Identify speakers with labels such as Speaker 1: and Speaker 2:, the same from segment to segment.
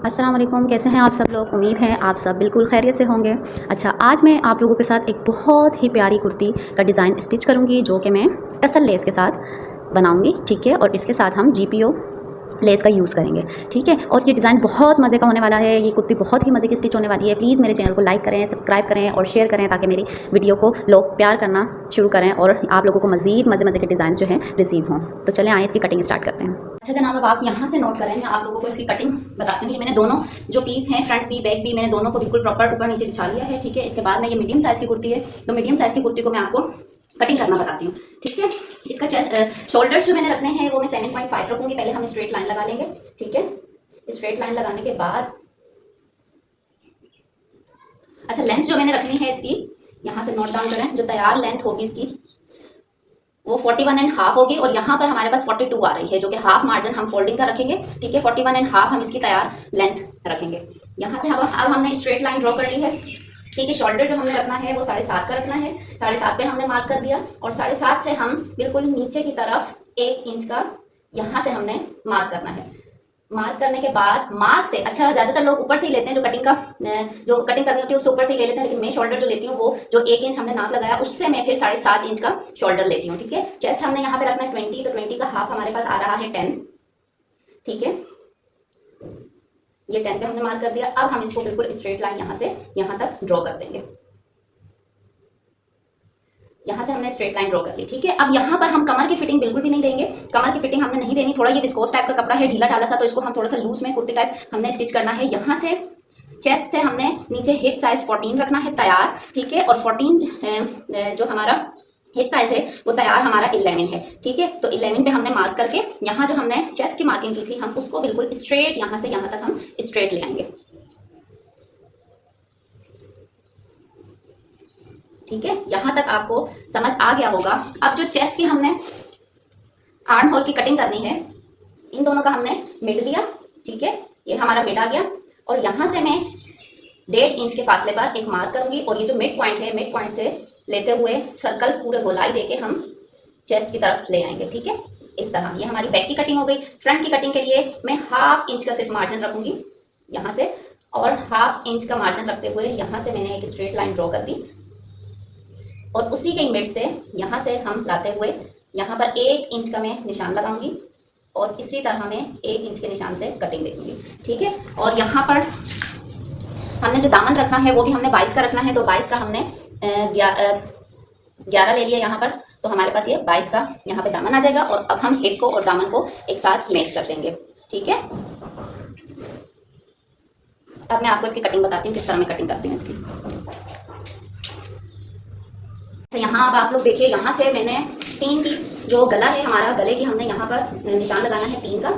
Speaker 1: अस्सलाम वालेकुम, कैसे हैं आप सब लोग। उम्मीद है आप सब बिल्कुल खैरियत से होंगे। अच्छा, आज मैं आप लोगों के साथ एक बहुत ही प्यारी कुर्ती का डिज़ाइन स्टिच करूंगी जो कि मैं टसल लेस के साथ बनाऊंगी, ठीक है। और इसके साथ हम GPO लेस का यूज़ करेंगे, ठीक है। और ये डिज़ाइन बहुत मज़े का होने वाला है। ये कुर्ती बहुत ही मज़े की स्टिच होने वाली है। प्लीज़ मेरे चैनल को लाइक करें, सब्सक्राइब करें और शेयर करें ताकि मेरी वीडियो को लोग प्यार करना शुरू करें और आप लोगों को मज़ीद मज़े मज़े के डिज़ाइन जो हैं रिसीव हों। तो चलें आए इसकी कटिंग स्टार्ट करते हैं। अच्छा जनाब, अब आप यहाँ से नोट करें, मैं आप लोगों को इसकी कटिंग बताती हूँ कि मैंने दोनों जो पीस हैं, फ्रंट भी बैक भी, मैंने दोनों को बिल्कुल प्रॉपर ऊपर नीचे बिछा लिया है, ठीक है। इसके बाद में ये मीडियम साइज़ की कुर्ती है, तो मीडियम साइज़ की कुर्ती को मैं आपको कटिंग करना बताती हूँ, ठीक है। इसका शोल्डर्स जो मैंने रखने हैं वो मैं 7.5 रखूंगी। पहले हम स्ट्रेट लाइन लगा लेंगे, ठीक है। स्ट्रेट लाइन लगाने के बाद अच्छा लेंथ जो मैंने रखनी है इसकी, यहाँ से नोट डाउन करें। जो तैयार लेंथ होगी इसकी वो 41.5 होगी और यहाँ पर हमारे पास 42 आ रही है, जो कि हाफ मार्जिन हम फोल्डिंग का रखेंगे, ठीक है। 41.5 हम इसकी तैयार लेंथ रखेंगे। यहाँ से अब हमने स्ट्रेट लाइन ड्रॉ कर ली है, ठीक है। शोल्डर जो हमने रखना है वो 7.5 का रखना है। 7.5 पे हमने मार्क कर दिया और 7.5 से हम बिल्कुल नीचे की तरफ 1 इंच का यहाँ से हमने मार्क करना है। मार्क करने के बाद मार्क से अच्छा ज्यादातर लोग ऊपर से ही लेते हैं, जो कटिंग करनी होती है उससे ऊपर से ही ले लेते हैं, लेकिन मैं शोल्डर जो लेती हूँ वो जो 1 इंच हमने नाप लगाया उससे मैं फिर 7.5 इंच का शोल्डर लेती हूँ, ठीक है। चेस्ट हमने यहाँ पे रखना है 20, तो 20 का हाफ हमारे पास आ रहा है 10, ठीक है। ये 10 पे हमने मार्क कर दिया। अब हम इसको बिल्कुल स्ट्रेट लाइन यहाँ से यहाँ तक ड्रॉ कर देंगे। यहाँ से हमने स्ट्रेट लाइन ड्रॉ कर ली, ठीक है। अब यहाँ पर हम कमर की फिटिंग बिल्कुल भी नहीं देंगे। कमर की फिटिंग हमने नहीं देनी। थोड़ा ये विस्कोस टाइप का कपड़ा है, ढीला ढाला सा, तो इसको हम थोड़ा सा लूज में कुर्ती टाइप हमने स्टिच करना है। यहाँ से चेस्ट से हमने नीचे हिप साइज 14 रखना है तैयार, ठीक है। और 14 जो हमारा हिप साइज है वो तैयार हमारा 11 है, ठीक है। तो 11 पे हमने मार्क करके यहाँ जो हमने चेस्ट की मार्किंग की थी हम उसको बिल्कुल स्ट्रेट यहाँ से यहाँ तक हम स्ट्रेट ले आएंगे, ठीक है। यहां तक आपको समझ आ गया होगा। अब जो चेस्ट की हमने आर्म होल की कटिंग करनी है, इन दोनों का हमने मिड लिया, ठीक है। ये हमारा मिड आ गया और यहां से मैं 1.5 इंच के फासले पर एक मार्क करूंगी और ये जो मिड पॉइंट है, मिड पॉइंट से लेते हुए सर्कल पूरे गोलाई देके हम चेस्ट की तरफ ले आएंगे, ठीक है। इस तरह ये हमारी बैक की कटिंग हो गई। फ्रंट की कटिंग के लिए मैं 1/2 इंच का सिर्फ मार्जिन रखूंगी यहाँ से और 1/2 इंच का मार्जिन रखते हुए यहाँ से मैंने एक स्ट्रेट लाइन ड्रॉ कर दी और उसी के मिड से यहाँ से हम लाते हुए यहाँ पर 1 इंच का मैं निशान लगाऊंगी और इसी तरह मैं 1 इंच के निशान से कटिंग दे दूंगी, ठीक है। और यहाँ पर हमने जो दामन रखना है वो भी हमने 22 का रखना है, तो 22 का हमने 11 ले लिया यहाँ पर, तो हमारे पास ये 22 का यहाँ पे दामन आ जाएगा। और अब हम हिप को और दामन को एक साथ मैच कर देंगे, ठीक है। अब मैं आपको इसकी कटिंग बताती हूँ, किस तरह मैं कटिंग करती हूँ इसकी। तो यहाँ अब आप लोग देखिए, यहाँ से मैंने 3 की जो गला है हमारा, गले की हमने यहाँ पर निशान लगाना है 3 का,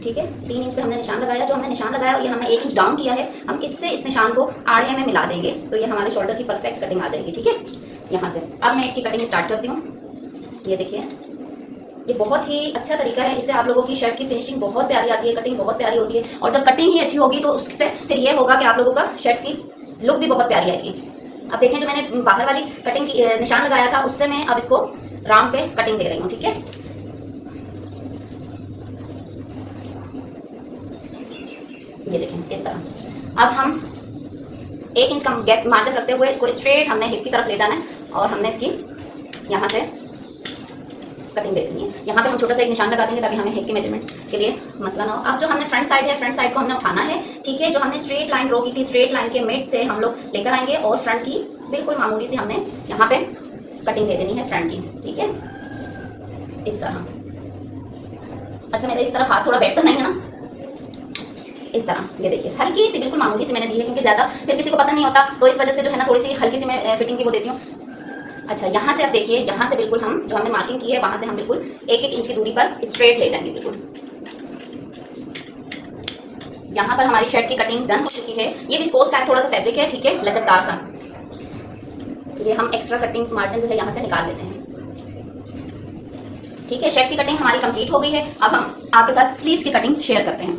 Speaker 1: ठीक है। 3 इंच पे हमने निशान लगाया। जो हमने निशान लगाया ये हमने 1 इंच डाउन किया है, हम इससे इस निशान को आड़े में मिला देंगे तो ये हमारे शोल्डर की परफेक्ट कटिंग आ जाएगी, ठीक है। यहाँ से अब मैं इसकी कटिंग स्टार्ट करती हूँ। ये देखिए, ये बहुत ही अच्छा तरीका है, इससे आप लोगों की शर्ट की फिनिशिंग बहुत प्यारी आती है, कटिंग बहुत प्यारी होती है। और जब कटिंग ही अच्छी होगी तो उससे फिर ये होगा कि आप लोगों का शर्ट की लुक भी बहुत प्यारी आएगी। अब देखें, जो मैंने बाहर वाली कटिंग की निशान लगाया था उससे मैं अब इसको राउंड पे कटिंग दे रही हूँ, ठीक है। ये देखें इस तरह। अब हम 1 इंच का गैप मार्जिन रखते हुए इसको स्ट्रेट हमने हिप की तरफ ले जाना है और हमने इसकी यहाँ से कटिंग दे देनी है। यहाँ पे हम छोटा सा एक निशान लगा देंगे ताकि हमें हिप की मेजरमेंट के लिए मसला ना हो। अब जो हमने फ्रंट साइड है, फ्रंट साइड को हमने उठाना है, ठीक है। जो हमने स्ट्रेट लाइन ड्रॉ की थी, स्ट्रेट लाइन के मिड से हम लोग लेकर आएंगे और फ्रंट की बिल्कुल मामूली सी हमने यहाँ पे कटिंग दे देनी है फ्रंट की, ठीक है। इस तरह। अच्छा, मेरे इस तरफ हाथ थोड़ा बैठता नहीं है ना, इस तरह। ये देखिए, हल्की सी बिल्कुल मामूली सी मैंने दी है क्योंकि ज्यादा फिर किसी को पसंद नहीं होता, तो इस वजह से जो है ना थोड़ी सी हल्की सी मैं फिटिंग की वो देती हूँ। अच्छा, यहाँ से आप देखिए, यहाँ से बिल्कुल हम जो हमने मार्किंग की है वहां से हम बिल्कुल 1-1 इंच की दूरी पर स्ट्रेट ले जाएंगे बिल्कुल। यहाँ पर हमारी शर्ट की कटिंग डन हो चुकी है। ये विस्कोस टाइप थोड़ा सा फैब्रिक है, ठीक है, लचकदार सा। ये हम एक्स्ट्रा कटिंग मार्जिन जो है यहाँ से निकाल देते हैं, ठीक है। शर्ट की कटिंग हमारी कंप्लीट हो गई है। अब हम आपके साथ स्लीव्स की कटिंग शेयर करते हैं।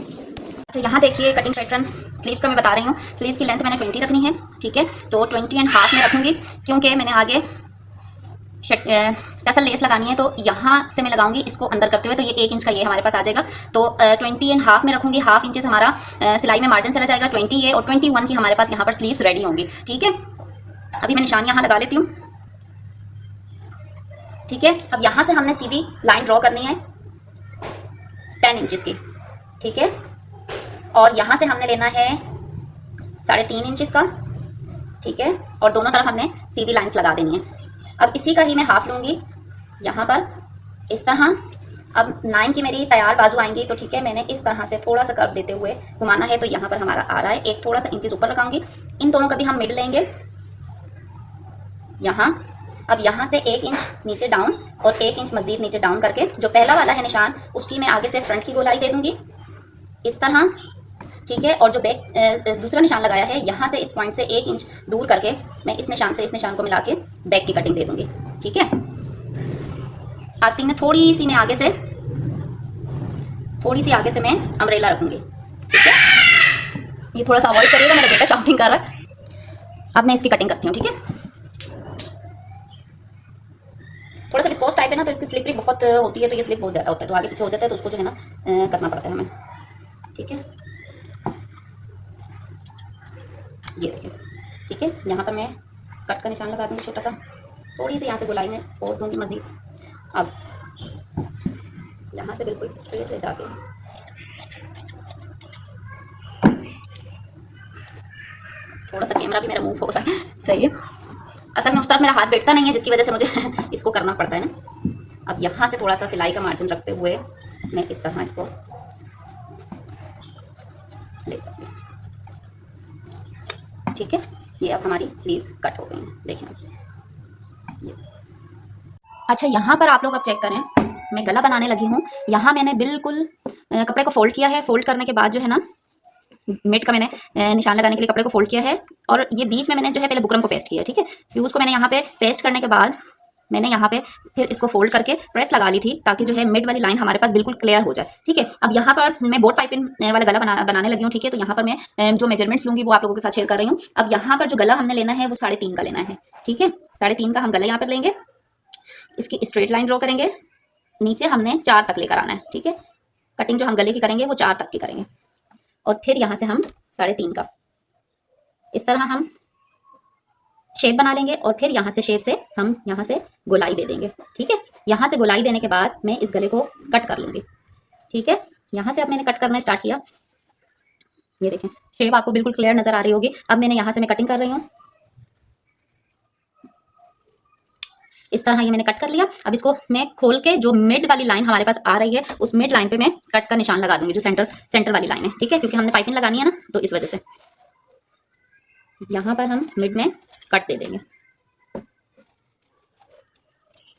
Speaker 1: अच्छा, यहाँ देखिए कटिंग पैटर्न स्लीव्स का मैं बता रही हूँ। स्लीव्स की लेंथ मैंने 20 रखनी है, ठीक है। तो 20.5 में रखूंगी क्योंकि मैंने आगे टसल लेस लगानी है तो यहाँ से मैं लगाऊंगी इसको अंदर करते हुए, तो ये 1 इंच का ये हमारे पास आ जाएगा। तो 20.5 में रखूंगी, हाफ इंचेस हमारा सिलाई में मार्जिन चला जाएगा। 20 ये और 21 की हमारे पास यहाँ पर स्लीव्स रेडी होंगी। ठीक है, अभी मैं निशान यहाँ लगा लेती हूँ। ठीक है, अब यहाँ से हमने सीधी लाइन ड्रॉ करनी है 10 इंचेस की। ठीक है, और यहाँ से हमने लेना है 3.5 इंचेस का। ठीक है, और दोनों तरफ हमने सीधी लाइंस लगा देनी है। अब इसी का ही मैं हाफ लूंगी यहाँ पर इस तरह। अब 9 की मेरी तैयार बाजू आएंगी, तो ठीक है मैंने इस तरह से थोड़ा सा कर्व देते हुए घुमाना है, तो यहाँ पर हमारा आ रहा है। एक थोड़ा सा इंचेस ऊपर लगाऊंगी, इन दोनों का भी हम मिड लेंगे यहाँ। अब यहाँ से 1 इंच नीचे डाउन और 1 इंच मजीद नीचे डाउन करके जो पहला वाला है निशान, उसकी मैं आगे से फ्रंट की गोलाई दे दूंगी इस तरह। ठीक है, और जो बैक दूसरा निशान लगाया है यहाँ से इस पॉइंट से 1 इंच दूर करके मैं इस निशान से इस निशान को मिला के बैक की कटिंग दे दूंगी। ठीक है, आस्तीन में थोड़ी सी आगे से मैं अम्ब्रेला रखूंगी। ठीक है, ये थोड़ा सा अवॉइड करिएगा, मेरा बेटा शॉपिंग कर रहा है। अब मैं इसकी कटिंग करती हूँ। ठीक है, थोड़ा सा विस्कोस टाइप है ना, तो इसकी स्लिपरी बहुत होती है, तो ये स्लिप बहुत ज़्यादा होता है, तो आगे पीछे हो जाता है, तो उसको जो है ना करना पड़ता है हमें। ठीक है, ये देखिए। ठीक है, यहाँ पर मैं कट का निशान लगा दूँगी छोटा सा, थोड़ी सी यहाँ से गोलाई में और दूँगी मज़ीद। अब यहाँ से बिल्कुल स्ट्रेट ले जाके थोड़ा सा कैमरा भी मेरा मूव हो रहा है, सही है। असल में उस तरफ मेरा हाथ बैठता नहीं है, जिसकी वजह से मुझे इसको करना पड़ता है ना। अब यहाँ से थोड़ा सा सिलाई का मार्जिन रखते हुए मैं इस तरह इसको ले जाऊँगी। ठीक है, ये अब हमारी स्लीव्स कट हो गई हैं, देखें ये। अच्छा, यहाँ पर आप लोग अब चेक करें, मैं गला बनाने लगी हूँ। यहाँ मैंने बिल्कुल कपड़े को फोल्ड किया है। फोल्ड करने के बाद जो है ना, मिड का मैंने निशान लगाने के लिए कपड़े को फोल्ड किया है, और ये बीच में मैंने जो है पहले बुकरम को पेस्ट किया है। ठीक है, फ्यूज को मैंने यहाँ पे पेस्ट करने के बाद मैंने यहाँ पे फिर इसको फोल्ड करके प्रेस लगा ली थी, ताकि जो है मिड वाली लाइन हमारे पास बिल्कुल क्लियर हो जाए। ठीक है, अब यहाँ पर मैं बोट पाइपिंग वाला गला बनाने लगी हूँ। ठीक है, तो यहाँ पर मैं जो मेजरमेंट्स लूंगी वो आप लोगों के साथ शेयर कर रही हूँ। अब यहाँ पर जो गला हमने लेना है वो 3.5 का लेना है। ठीक है, 3.5 का हम गला यहाँ पर लेंगे, इसकी स्ट्रेट लाइन ड्रॉ करेंगे, नीचे हमने 4 तक लेकर आना है। ठीक है, कटिंग जो हम गले की करेंगे वो 4 तक की करेंगे, और फिर यहाँ से हम 3.5 का इस तरह हम शेप बना लेंगे, और फिर यहाँ से शेप से हम यहाँ से गोलाई दे देंगे। ठीक है, यहाँ से गोलाई देने के बाद मैं इस गले को कट कर लूँगी। ठीक है, यहाँ से अब मैंने कट करना स्टार्ट किया, ये देखें शेप आपको बिल्कुल क्लियर नज़र आ रही होगी। अब मैंने यहाँ से मैं कटिंग कर रही हूँ इस तरह, ये मैंने कट कर लिया। अब इसको मैं खोल के जो मिड वाली लाइन हमारे पास आ रही है उस मिड लाइन पे मैं कट का निशान लगा दूंगी, जो सेंटर वाली लाइन है। ठीक है, क्योंकि हमने पाइपिंग लगानी है ना, तो इस वजह से यहाँ पर हम मिड में कट दे देंगे।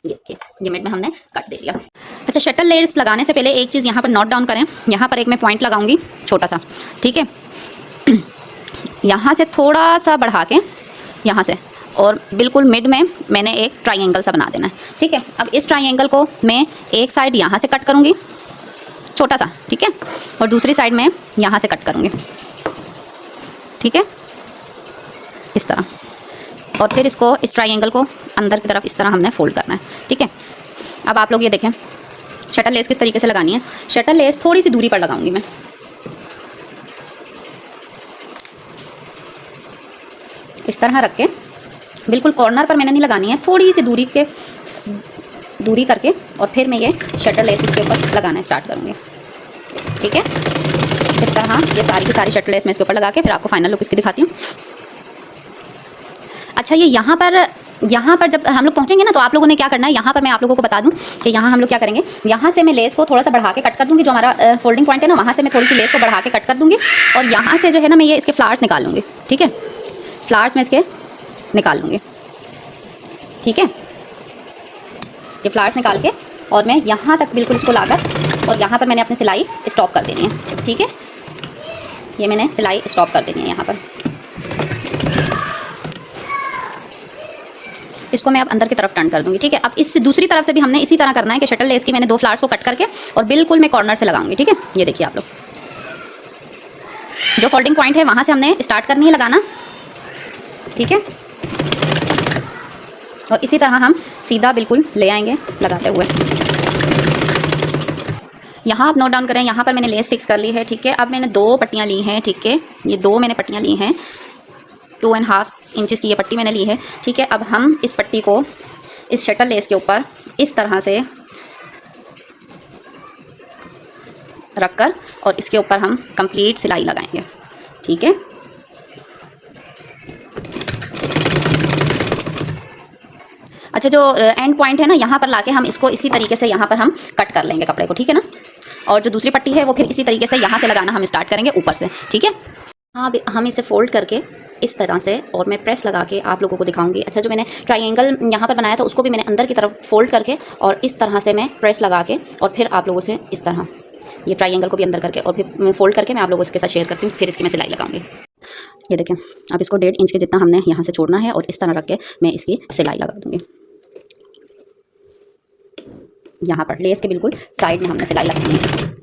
Speaker 1: ये मिड में हमने कट दे दिया। अच्छा, शटल लेयर्स लगाने से पहले एक चीज़ यहाँ पर नोट डाउन करें। यहाँ पर एक मैं पॉइंट लगाऊंगी छोटा सा। ठीक है, यहाँ से थोड़ा सा बढ़ा के यहाँ से, और बिल्कुल मिड में मैंने एक ट्राइंगल सा बना देना है। ठीक है, अब इस ट्राइंगल को मैं एक साइड यहाँ से कट करूँगी छोटा सा। ठीक है, और दूसरी साइड में यहाँ से कट करूँगी। ठीक है, इस तरह, और फिर इसको इस ट्राइंगल को अंदर की तरफ इस तरह हमने फोल्ड करना है। ठीक है, अब आप लोग ये देखें शटल लेस किस तरीके से लगानी है। शटल लेस थोड़ी सी दूरी पर लगाऊंगी मैं, इस तरह रख के, बिल्कुल कॉर्नर पर मैंने नहीं लगानी है, थोड़ी सी दूरी करके, और फिर मैं ये शटल लेस इसके ऊपर लगाना स्टार्ट करूँगी। ठीक है, इस तरह ये सारी की सारी शटल लेस मैं इसके ऊपर लगा के फिर आपको फाइनल लुक इसकी दिखाती हूँ। अच्छा, ये यहाँ पर जब हम लोग पहुँचेंगे ना, तो आप लोगों ने क्या करना है, यहाँ पर मैं आप लोगों को बता दूँ कि यहाँ हम लोग क्या करेंगे। यहाँ से मैं लेस को थोड़ा सा बढ़ा के कट कर दूँगी, जो हमारा फोल्डिंग पॉइंट है ना, वहाँ से मैं थोड़ी सी लेस को बढ़ा के कट कर दूँगी, और यहाँ से जो है ना मैं ये इसके फ्लावर्स निकाल लूँगी। ठीक है, फ्लावर्स में इसके निकाल लूँगी। ठीक है, ये फ्लावर्स निकाल के, और मैं यहाँ तक बिल्कुल इसको लाकर, और यहाँ पर मैंने अपनी सिलाई स्टॉप कर देनी है। ठीक है, ये मैंने सिलाई स्टॉप कर देनी है यहाँ पर। इसको मैं अब अंदर की तरफ टर्न कर दूंगी। ठीक है, अब इस दूसरी तरफ से भी हमने इसी तरह करना है कि शटल लेस की मैंने 2 फ्लावर्स को कट करके और बिल्कुल मैं कॉर्नर से लगाऊंगी। ठीक है, ये देखिए आप लोग, जो फोल्डिंग पॉइंट है वहाँ से हमने स्टार्ट करनी है लगाना। ठीक है, और इसी तरह हम सीधा बिल्कुल ले आएंगे लगाते हुए। यहाँ आप नोट डाउन करें, यहाँ पर मैंने लेस फिक्स कर ली है, ठीक है। अब मैंने 2 पट्टियाँ ली हैं, ठीक है। ये 2 मैंने पट्टियाँ ली हैं, 2.5 इंचेस की ये पट्टी मैंने ली है, ठीक है। अब हम इस पट्टी को इस शटल लेस के ऊपर इस तरह से रखकर और इसके ऊपर हम कंप्लीट सिलाई लगाएंगे, ठीक है। अच्छा, जो एंड पॉइंट है ना, यहाँ पर लाके हम इसको इसी तरीके से यहाँ पर हम कट कर लेंगे कपड़े को, ठीक है ना। और जो दूसरी पट्टी है वो फिर इसी तरीके से यहाँ से लगाना हम स्टार्ट करेंगे ऊपर से, ठीक है। हाँ, अब हम इसे फोल्ड करके इस तरह से और मैं प्रेस लगा के आप लोगों को दिखाऊंगी। अच्छा, जो मैंने ट्रायंगल यहाँ पर बनाया था उसको भी मैंने अंदर की तरफ फोल्ड करके और इस तरह से मैं प्रेस लगा के और फिर आप लोगों से इस तरह ये ट्रायंगल को भी अंदर करके और फिर फोल्ड करके मैं आप लोगों के साथ शेयर करती हूँ। फिर इसकी मैं सिलाई लगाऊंगी। ये देखें, अब इसको 1.5 इंच के जितना हमने यहाँ से छोड़ना है और इस तरह रख के मैं इसकी सिलाई लगा दूँगी। यहाँ पर लेस के बिल्कुल साइड में हमने सिलाई लगानी है।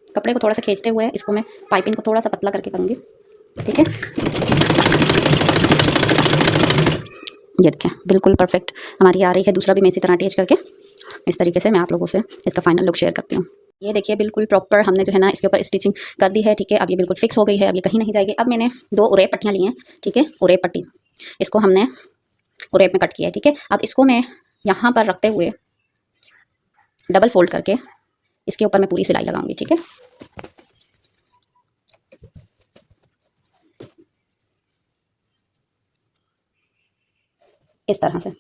Speaker 1: कपड़े को थोड़ा सा खींचते हुए इसको मैं पाइपिंग को थोड़ा सा पतला करके करूँगी, ठीक है। ये देखें, बिल्कुल परफेक्ट हमारी आ रही है। दूसरा भी मैं इसी तरह अटैच करके इस तरीके से मैं आप लोगों से इसका फाइनल लुक शेयर करती हूँ। ये देखिए, बिल्कुल प्रॉपर हमने जो है ना इसके ऊपर स्टिचिंग कर दी है, ठीक है। अब ये बिल्कुल फिक्स हो गई है, अब ये कहीं नहीं जाएगी। अब मैंने 2 उरेप पट्टियाँ ली हैं, ठीक है। उरेप पट्टी इसको हमने उरेप में कट किया है, ठीक है। अब इसको मैं यहाँ पर रखते हुए डबल फोल्ड करके इसके ऊपर मैं पूरी सिलाई लगाऊंगी, ठीक है। इस तरह से,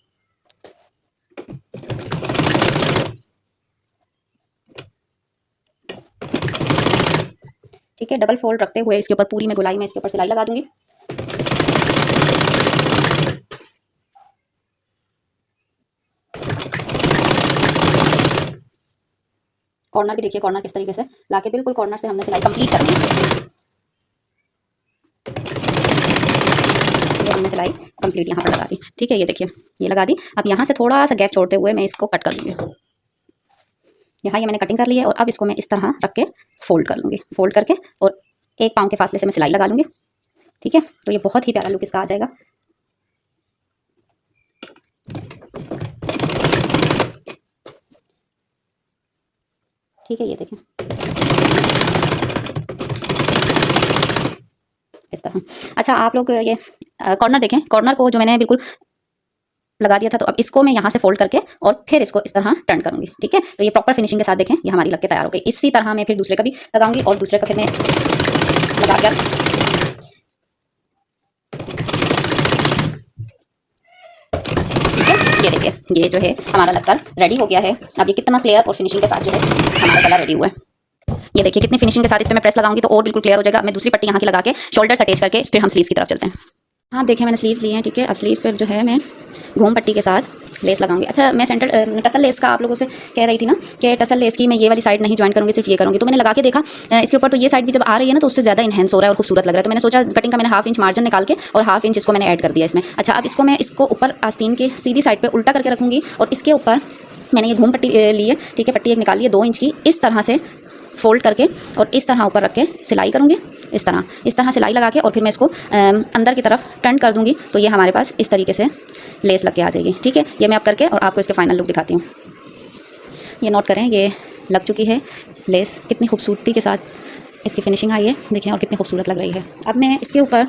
Speaker 1: ठीक है। डबल फोल्ड रखते हुए इसके ऊपर पूरी मैं गोलाई में इसके ऊपर सिलाई लगा दूंगी। कॉर्नर भी देखिए, कॉर्नर किस तरीके से लाके बिल्कुल कॉर्नर से हमने सिलाई कंप्लीट करनी है। ये हमने सिलाई कंप्लीट यहाँ पर लगा दी, ठीक है। ये देखिए, ये लगा दी। अब यहाँ से थोड़ा सा गैप छोड़ते हुए मैं इसको कट कर लूँगी। यहाँ ये मैंने कटिंग कर ली है और अब इसको मैं इस तरह रख के फोल्ड कर लूँगी। फोल्ड करके और 1 पाँव के फासले से मैं सिलाई लगा लूँगी, ठीक है। तो ये बहुत ही प्यारा लुक इसका आ जाएगा। ठीक है, ये देखें इस तरह। अच्छा, आप लोग ये कॉर्नर देखें, कॉर्नर को जो मैंने बिल्कुल लगा दिया था, तो अब इसको मैं यहाँ से फोल्ड करके और फिर इसको इस तरह टर्न करूँगी, ठीक है। तो ये प्रॉपर फिनिशिंग के साथ देखें, ये हमारी लग के तैयार हो गई। इसी तरह मैं फिर दूसरे का भी लगाऊंगी और दूसरे का फिर मैं लगाकर ये देखिए, ये जो है हमारा लगकर रेडी हो गया है। अब ये कितना क्लियर और फिनिशिंग के साथ जो है हमारा कलर रेडी हुआ है। ये देखिए कितनी फिनिशिंग के साथ इस पर मैं प्रेस लगाऊंगी तो और बिल्कुल क्लियर हो जाएगा। मैं दूसरी पट्टी यहाँ की लगा के शोल्डर्स अटैच करके फिर हम स्लीव्स की तरफ चलते हैं। हाँ, देखिए मैंने स्लीव्स लिए हैं, ठीक है। अब स्लीव्स पर जो है मैं घूम पट्टी के साथ लेस लगाऊंगी। अच्छा, मैं सेंटर टसल लेस का आप लोगों से कह रही थी ना कि टसल लेस की मैं ये वाली साइड नहीं ज्वाइन करूँगी, सिर्फ ये करूँगी। तो मैंने लगा के देखा इसके ऊपर, तो ये साइड भी जब आ रही है ना तो उससे ज़्यादा इन्हेंस हो रहा है और खूबसूरत लग रहा है। तो मैंने सोचा कटिंग का मैंने 1/2 इंच मार्जिन निकाल के और 1/2 इंच इसको मैंने ऐड कर दिया इसमें। अच्छा, अब इसको मैं ऊपर आस्तीन के सीधी साइड पर उल्टा करके रखूँगी और इसके ऊपर मैंने ये घूम पट्टी ली है, ठीक है। पट्टी एक निकाली है 2 इंच की, इस तरह से फोल्ड करके और इस तरह ऊपर रख के सिलाई करूँगी। इस तरह सिलाई लगा के और फिर मैं इसको अंदर की तरफ टर्न कर दूँगी। तो ये हमारे पास इस तरीके से लेस लग के आ जाएगी, ठीक है। ये मैं अब करके और आपको इसके फाइनल लुक दिखाती हूँ। ये नोट करें, ये लग चुकी है लेस। कितनी खूबसूरती के साथ इसकी फिनिशिंग आई है, देखें, और कितनी खूबसूरत लग रही है। अब मैं इसके ऊपर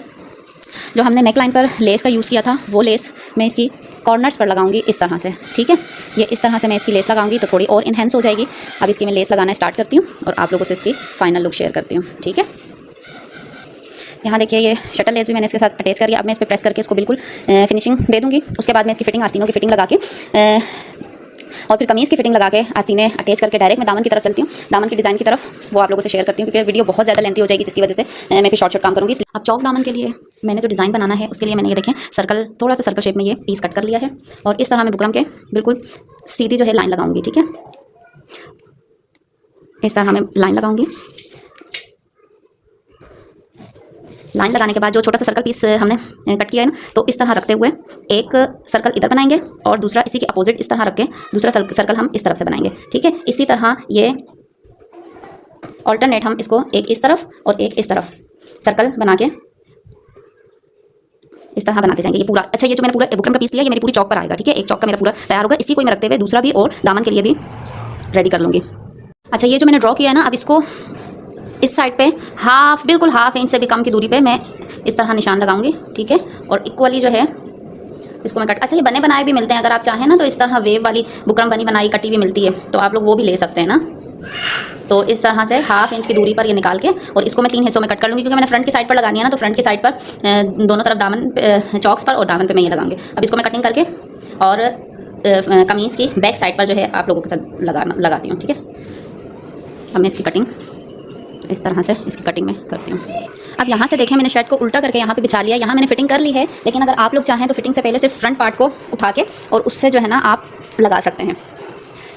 Speaker 1: जो हमने नेक लाइन पर लेस का यूज़ किया था वो लेस मैं इसकी कॉर्नर्स पर लगाऊंगी इस तरह से, ठीक है। ये इस तरह से मैं इसकी लेस लगाऊंगी तो थोड़ी और इन्हेंस हो जाएगी। अब इसकी मैं लेस लगाना स्टार्ट करती हूँ और आप लोगों से इसकी फाइनल लुक शेयर करती हूँ, ठीक है। यहाँ देखिए, ये शटल लेस भी मैंने इसके साथ अटैच कर लिया। अब मैं इस पर प्रेस करके इसको बिल्कुल फिनिशिंग दे दूँगी। उसके बाद मैं इसकी फिटिंग, आस्तीनों की फिटिंग लगा के और फिर कमीज़ की फिटिंग लगा के आस्तीनें अटैच करके डायरेक्ट मैं दामन की तरफ चलती हूँ। दामन की डिज़ाइन की तरफ वो आप लोगों से शेयर करती हूँ क्योंकि वीडियो बहुत ज़्यादा लेंथी हो जाएगी, जिसकी वजह से मैं फिर शॉर्ट काम करूँगी। अब चौक दामन के लिए मैंने जो डिज़ाइन बनाना है उसके लिए मैंने ये देखें सर्कल, थोड़ा सा सर्कल शेप में ये पीस कट कर लिया है और इस तरह मैं बुकरम के बिल्कुल सीधी जो है लाइन लगाऊंगी, ठीक है। इस तरह मैं लाइन लगाऊंगी। लाइन लगाने के बाद जो छोटा सा सर्कल पीस हमने कट किया है ना, तो इस तरह रखते हुए एक सर्कल इधर बनाएंगे और दूसरा इसी के अपोजिट इस तरह रख के दूसरा सर्कल हम इस तरफ से बनाएंगे, ठीक है। इसी तरह ये ऑल्टरनेट हम इसको एक इस तरफ और एक इस तरफ सर्कल बना के इस तरह बनाते जाएंगे ये पूरा। अच्छा, ये जो मैंने पूरा बुकरम का पीस लिया, ये मेरी पूरी चौक पर आएगा, ठीक है। एक चौक का मेरा पूरा तैयार होगा। इसी को मैं रखते हुए दूसरा भी और दामन के लिए भी रेडी कर लूँगी। अच्छा, ये जो मैंने ड्रॉ किया है ना, अब इसको इस साइड पे बिल्कुल हाफ इंच से भी कम की दूरी पे मैं इस तरह निशान लगाऊंगी, ठीक है। और इक्वली जो है इसको मैं कट। अच्छा, ये बने बनाए भी मिलते हैं, अगर आप चाहें ना तो इस तरह वेव वाली बुकरम बनी बनाई कटी भी मिलती है, तो आप लोग वो भी ले सकते हैं ना। तो इस तरह से हाफ इंच की दूरी पर ये निकाल के और इसको मैं 3 हिस्सों में कट कर लूँगी, क्योंकि मैंने फ्रंट की साइड पर लगानी है ना, तो फ्रंट की साइड पर दोनों तरफ दामन चौक्स पर और दामन पे मैं ये लगाऊंगी। अब इसको मैं कटिंग करके और कमीज़ की बैक साइड पर जो है आप लोगों के साथ लगाती हूँ, ठीक है। अब मैं इसकी कटिंग इस तरह से इसकी कटिंग में करती हूँ। अब यहाँ से देखें, मैंने शर्ट को उल्टा करके यहाँ पे बिछा लिया। यहाँ मैंने फिटिंग कर ली है, लेकिन अगर आप लोग चाहें तो फिटिंग से पहले सिर्फ फ्रंट पार्ट को उठा के और उससे जो है ना आप लगा सकते हैं।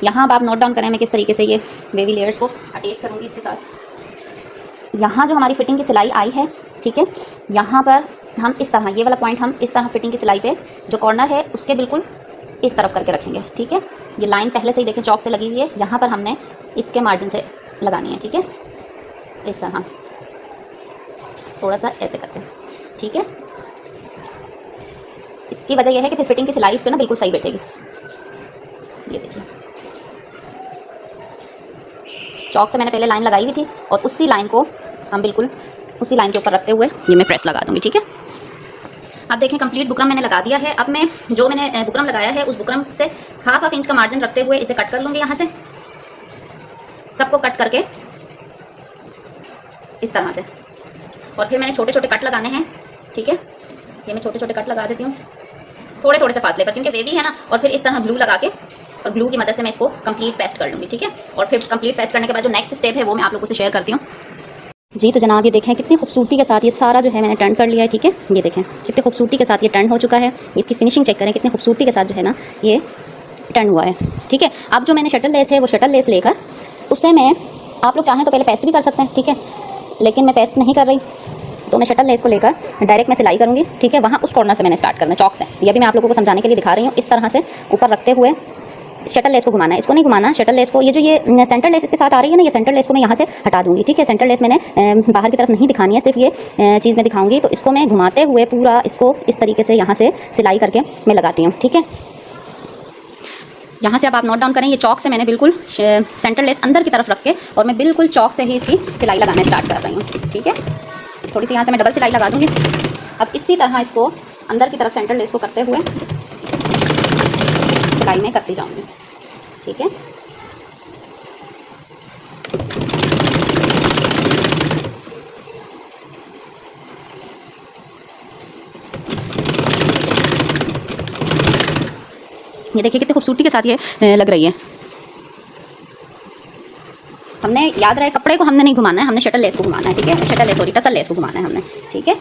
Speaker 1: यहाँ अब आप नोट डाउन करें मैं किस तरीके से ये वेवी लेयर्स को अटैच करूँगी इसके साथ। यहाँ जो हमारी फिटिंग की सिलाई आई है, ठीक है, यहाँ पर हम इस तरह ये वाला पॉइंट हम इस तरह फिटिंग की सिलाई पे जो कॉर्नर है उसके बिल्कुल इस तरफ करके रखेंगे, ठीक है। ये लाइन पहले से ही देखें चौक से लगी हुई है, यहाँ पर हमने इसके मार्जिन से लगानी है, ठीक है। इस तरह थोड़ा सा ऐसे करके, ठीक है। इसकी वजह यह है कि फिर फिटिंग की सिलाई इस पे ना बिल्कुल सही बैठेगी। ये देखिए, चौक से मैंने पहले लाइन लगाई हुई थी और उसी लाइन को हम बिल्कुल उसी लाइन के ऊपर रखते हुए ये मैं प्रेस लगा दूंगी, ठीक है। अब देखें कंप्लीट बुकरम मैंने लगा दिया है। अब मैं जो मैंने बुकरम लगाया है उस बुकरम से हाफ इंच का मार्जिन रखते हुए इसे कट कर लूँगी। यहाँ से सबको कट करके इस तरह से, और फिर मैंने छोटे छोटे कट लगाने हैं, ठीक है। ये मैं छोटे छोटे कट लगा देती हूँ थोड़े थोड़े से फासले पर, क्योंकि वेवी है ना। और फिर इस तरह ग्लू लगा के और ग्लू की मदद से मैं इसको कंप्लीट पेस्ट कर लूँगी, ठीक है। और फिर कंप्लीट पेस्ट करने के बाद जो नेक्स्ट स्टेप है वो मैं आप लोगों से शेयर करती हूँ। जी तो जनाब, ये देखें कितनी खूबसूरती के साथ ये सारा जो है मैंने टर्न कर लिया है, ठीक है। ये देखें कितनी खूबसूरती के साथ ये टर्न हो चुका है। इसकी फिनिशिंग चेक करें, कितनी खूबसूरती के साथ जो है ना ये टर्न हुआ है, ठीक है। अब जो मैंने शटल लेस है वो शटल लेस लेकर उससे मैं, आप लोग चाहें तो पहले पेस्ट भी कर सकते हैं, ठीक है, लेकिन मैं पेस्ट नहीं कर रही, तो मैं शटल लेस को लेकर डायरेक्ट मैं सिलाई करूँगी, ठीक है। वहाँ उस कॉर्नर से मैंने स्टार्ट करना चौक से। ये भी मैं आप लोगों को समझाने के लिए दिखा रही हूँ। इस तरह से ऊपर रखते हुए शटल लेस को घुमाना है, इसको नहीं घुमाना शटल लेस को। ये जो ये सेंटर लेस इसके साथ आ रही है ना, ये सेंटर लेस को मैं यहाँ से हटा दूँगी, ठीक है। सेंटर लेस मैंने बाहर की तरफ नहीं दिखानी है, सिर्फ ये चीज़ मैं दिखाऊँगी। तो इसको मैं घुमाते हुए पूरा इसको इस तरीके से यहाँ से सिलाई करके मैं लगाती हूँ, ठीक है। यहाँ से अब आप नोट डाउन करें, ये चौक से मैंने बिल्कुल सेंटर लेस अंदर की तरफ रख के और मैं बिल्कुल चौक से ही इसकी सिलाई लगाना स्टार्ट कर रही हूँ, ठीक है। थोड़ी सी यहाँ से मैं डबल सिलाई लगा दूँगी। अब इसी तरह इसको अंदर की तरफ सेंटर लेस को करते हुए सिलाई में करती जाऊँगी, ठीक है। ये देखिए कितनी खूबसूरती के साथ ये लग रही है। हमने याद रहे कपड़े को हमने नहीं घुमाना है, हमने शटल लेस को घुमाना है, ठीक है। Shuttle less sorry tussle less को घुमाना है हमने, ठीक है।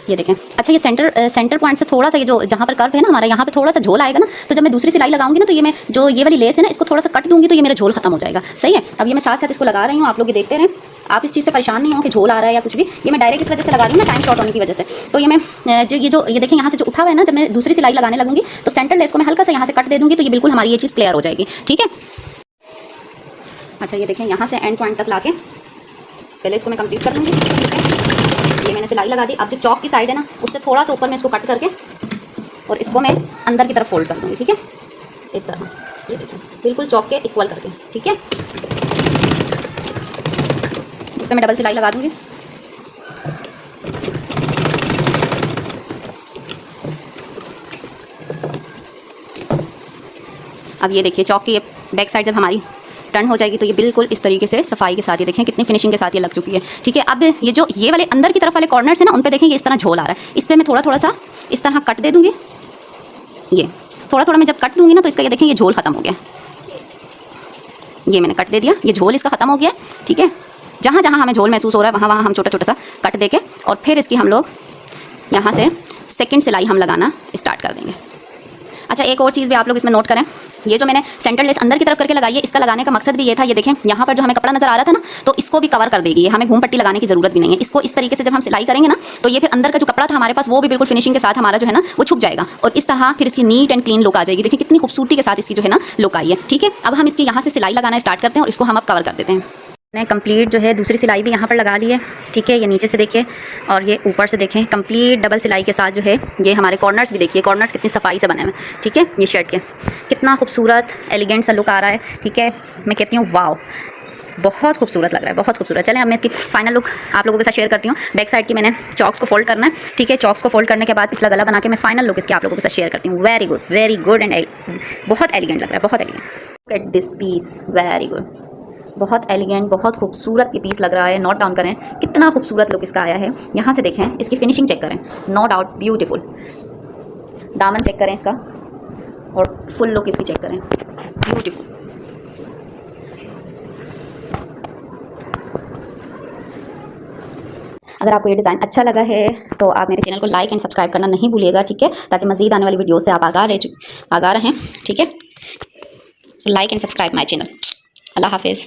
Speaker 1: ये देखें। अच्छा, ये सेंटर पॉइंट से थोड़ा सा ये जो जहाँ पर कर्व है ना हमारा, यहाँ पे थोड़ा सा झोल आएगा ना, तो जब मैं दूसरी सिलाई लगाऊंगी ना तो ये मैं जो ये वाली लेस है ना इसको थोड़ा सा कट दूंगी तो ये मेरा झोल खत्म हो जाएगा, सही है। अब ये मैं साथ साथ इसको लगा रही हूँ, आप लोग ये देखते रहें। आप इस चीज़ से परेशान नहीं हो कि झोल आ रहा है या कुछ भी, ये मैं डायरेक्ट इस वजह से लगा रही हूँ ना, टाइम शॉर्ट होने की वजह से। तो ये मैं ये देखें यहाँ से जो उठा हुआ है ना, जब मैं दूसरी सिलाई लगाने लगूंगी तो सेंटर लेस को मैं हल्का सा यहाँ से कट दे दूँगी, तो ये बिल्कुल हमारी ये चीज़ क्लियर हो जाएगी, ठीक है। अच्छा, ये देखें यहाँ से एंड पॉइंट तक ला के पहले इसको मैं कंप्लीट कर लूँगी, ठीक है। ये मैंने सिलाई लगा दी। अब जो चौक की साइड है ना उससे थोड़ा सा ऊपर मैं इसको कट करके और इसको मैं अंदर की तरफ फोल्ड कर दूँगी, ठीक है। इस तरह ये देखिए बिल्कुल चौक के इक्वल करके, ठीक है। इस पर मैं डबल सिलाई लगा दूँगी। अब ये देखिए चौक की ये बैक साइड जब हमारी टर्न हो जाएगी तो ये बिल्कुल इस तरीके से सफाई के साथ, ये देखें कितनी फिनिशिंग के साथ ये लग चुकी है, ठीक है। अब ये जो ये वाले अंदर की तरफ वाले कॉर्नर्स है ना उन पे देखें ये इस तरह झोल आ रहा है, इस पर मैं थोड़ा थोड़ा सा इस तरह कट दे दूँगी। ये थोड़ा थोड़ा मैं जब कट दूँगी ना तो इसका ये देखें ये झोल ख़त्म हो गया, ये मैंने कट दे दिया, ये झोल इसका ख़त्म हो गया, ठीक है। जहाँ जहाँ हमें झोल महसूस हो रहा है वहाँ वहाँ हम छोटा छोटा सा कट दे के और फिर इसकी हम लोग यहाँ से सेकेंड सिलाई हम लगाना स्टार्ट कर देंगे। अच्छा, एक और चीज़ भी आप लोग इसमें नोट करें, ये जो मैंने सेंटर लेस अंदर की तरफ करके लगाई है, इसका लगाने का मकसद भी ये था, ये देखें यहाँ पर जो हमें कपड़ा नजर आ रहा था ना, तो इसको भी कवर कर देगी ये, हमें घूम पट्टी लगाने की जरूरत भी नहीं है। इसको इस तरीके से जब हम सिलाई करेंगे ना, तो ये फिर अंदर का जो कपड़ा था हमारे पास वो भी बिल्कुल फिनिशिंग के साथ हमारा जो है ना वो छुप जाएगा, और इस तरह फिर इसकी नीट एंड क्लीन लुक आ जाएगी। देखिए कितनी खूबसूरती के साथ इसकी जो है ना लुक आई है। ठीक है, अब हम इसकी यहाँ से सिलाई लगाना स्टार्ट करते हैं और इसको हम अब कवर कर देते हैं। मैंने कंप्लीट जो है दूसरी सिलाई भी यहाँ पर लगा ली है। ठीक है, ये नीचे से देखिए और ये ऊपर से देखें, कंप्लीट डबल सिलाई के साथ जो है ये हमारे कॉर्नर्स भी देखिए, कॉर्नर्स कितनी सफाई से बने हुए। ठीक है, ये शर्ट के कितना खूबसूरत एलिगेंट सा लुक आ रहा है। ठीक है, मैं कहती हूँ वाव, बहुत खूबसूरत लग रहा है, बहुत खूबसूरत। चलें अब मैं इसकी फाइनल लुक आप लोगों के साथ शेयर करती हूँ। बैक साइड की मैंने चॉक्स को फोल्ड करना है। ठीक है, चॉक्स को फोल्ड करने के बाद पिछला गला बना के मैं फाइनल लुक इसकी आप लोगों के साथ शेयर करती हूँ। वेरी गुड एंड बहुत एलिगेंट लग रहा है, बहुत elegant. Get this piece, very good, बहुत एलिगेंट, बहुत खूबसूरत ये पीस लग रहा है। नोट डाउन करें कितना खूबसूरत लुक इसका आया है। यहाँ से देखें इसकी फिनिशिंग चेक करें, नो डाउट ब्यूटीफुल। दामन चेक करें इसका और फुल लुक इसकी चेक करें, ब्यूटीफुल। अगर आपको ये डिज़ाइन अच्छा लगा है तो आप मेरे चैनल को लाइक एंड सब्सक्राइब करना नहीं भूलिएगा। ठीक है, ताकि मज़ीद आने वाली वीडियो से आप आगाह रहें। ठीक है, so like and subscribe my channel. अल्लाह हाफिज़।